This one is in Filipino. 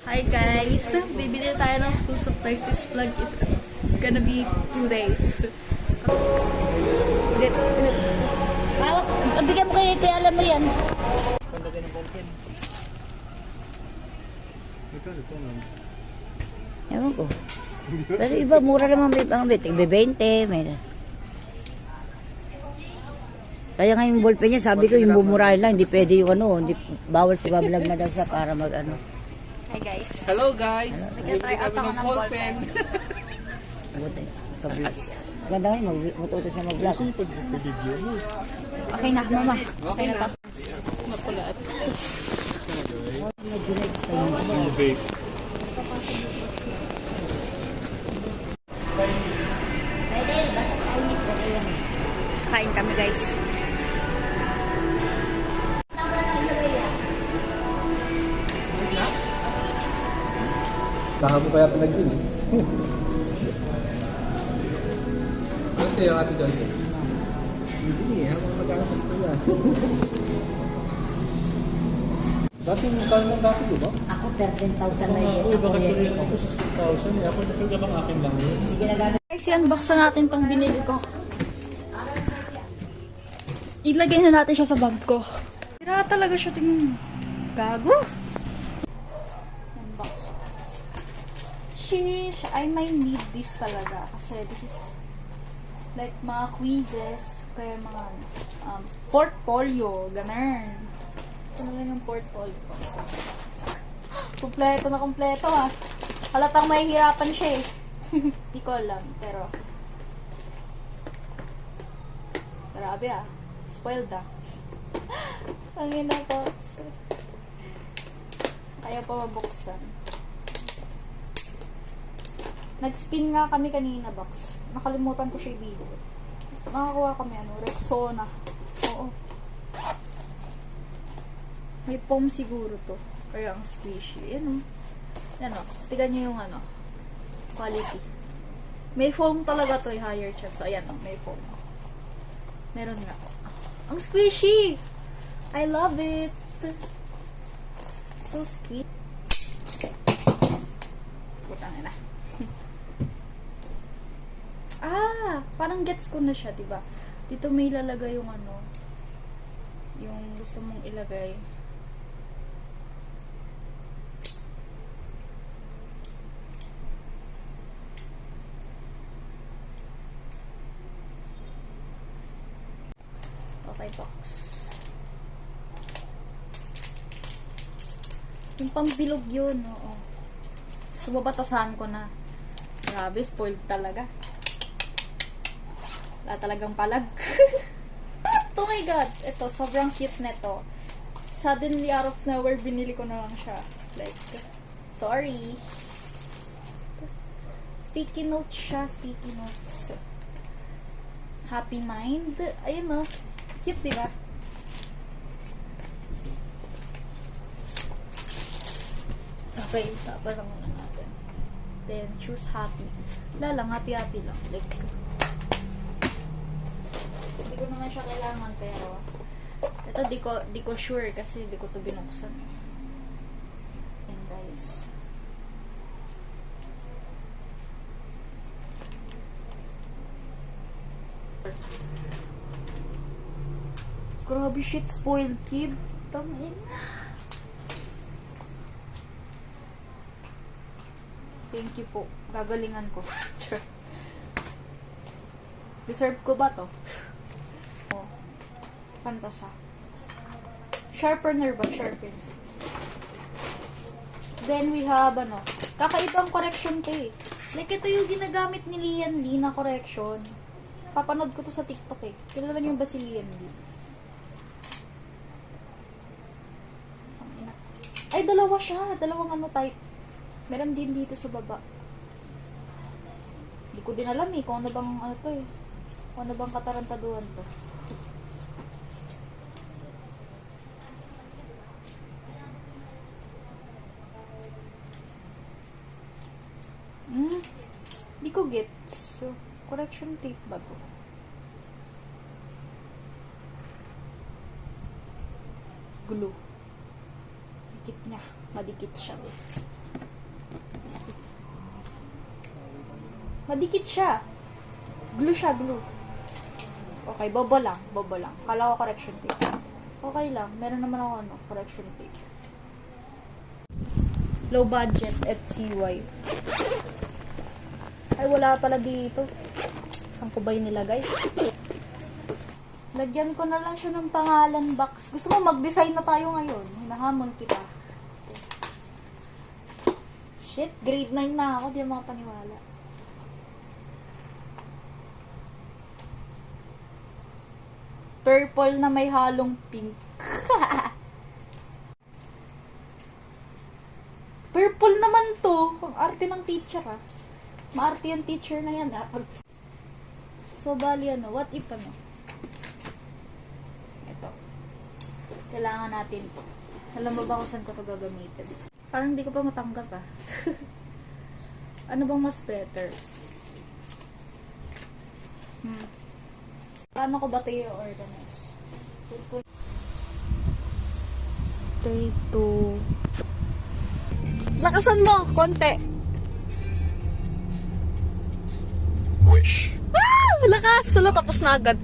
Hi guys! Bibili tayo ng school supplies. This vlog is gonna be 2 days. Bigyan mo kaya alam mo yan. Pandagay ng ballpen. Ewan ko. Pero iba, mura naman may mga bitig. 20, may... Kaya nga yung ballpen niya, sabi ko yung bumurahin lang, hindi pwede yung ano, hindi, bawal si Bablag na daw siya para mag ano. Hi guys! Hello guys! Bigyan tayo Bibili kami ng ballpen. Buti, pag-vlog. Ganda nga, matuto siya mag-vlog. Okay na, mama. Okay na pa. Mapulat. Kain kami guys. Kahapon pa yata nag-in. Ano sa'yo, Ate Johnson? Hindi, habang mag-anak sa kuya. Dati yung kaya ng dati, di ba? Ako 13,000 na yun. Uy, bakit ba yun? Ako 60,000 eh. Ako natin bang akin lang yun? Hindi ginagamit. Guys, i-unbox na natin tong binili ko. Ilagay na natin siya sa bag ko. Tira talaga siya, tingnan. Gago. Unbox. Sheesh, I might need this talaga. Kasi this is like mga quizzes. Kaya mga portfolio. Ganun. Ito na lang yung portfolio ko. Kompleto na kompleto ha. Halatang mahihirapan siya eh. Hindi ko alam, pero grabe ah. Spoiled ah. Ang ina box. Kaya pa mabuksan. Nag-spin nga kami kanina box. Nakalimutan ko siya i-video. Nakakuha kami Rexona. Oo. May foam siguro to. Kaya ang squishy. Yan o. Yan o. Tignan nyo yung quality. May foam talaga to, higher chance. So, ayan o. May foam. Meron nga. Ang squishy! I love it! So sweet. Putang ina. Parang gets ko na siya, diba? Dito may lalagay yung yung gusto mong ilagay. Okay, box. Yung pambilog yun, oo. Sumabatosahan ko na. Grabe, spoiled talaga. Wala talagang palag. Oh my god! Ito, sobrang cute neto. Suddenly, out of nowhere, binili ko na lang siya. Like, sorry. Sticky notes siya, sticky notes. Happy Mind. Ayun o. Cute, diba? Okay, tapos lang muna natin. Then, choose happy. Wala lang, happy-happy lang. Like, hindi ko naman siya kailangan, pero ito, di ko sure kasi di ko to binuksan. Yan, guys. Grabe shit, spoiled kid. Tangin. Thank you po. Gagalingan ko. Deserve ko ba to? Oh. Kanta siya. Sharpener ba? Sharpener. Then we have kakaibang correction to eh. Like ito yung ginagamit ni Lian Lee na correction. Papanood ko to sa TikTok eh. Kilala niyo ba si Lian Lee? Ay, dalawa siya. Dalawang type. Meron din dito sa baba. Hindi ko din alam eh kung ano bang to eh. Kung ano bang katarantaduhan to. Hindi ko gets. So, correction tape ba to? Glue. Dikit niya. Madikit siya. Madikit siya. Glue siya, glue. Okay, bobo lang. Kala ko correction tape. Okay lang. Meron naman ako correction tape. Low budget at CY. Ay, wala pala dito. Saan ko ba yun nilagay? Lagyan ko na lang siya ng pangalan box. Gusto mo mag-design na tayo ngayon? Hinahamon kita. Shit, grade 9 na ako. Di ako makapaniwala. Purple na may halong pink. Purple naman to. Ang arte ng teacher, ah. Maarte yung teacher na yan, ah. So, bali, what if, ito. Kailangan natin to. Alam mo ba kung saan ko to gagamitin? Parang hindi ko pa matanggap, ah. Ano bang mas better? Paano ko ba ito i-organize? 3, 2... Lakasan mo! Konti! Wish. Ah! Lakas! Salo, tapos na agad.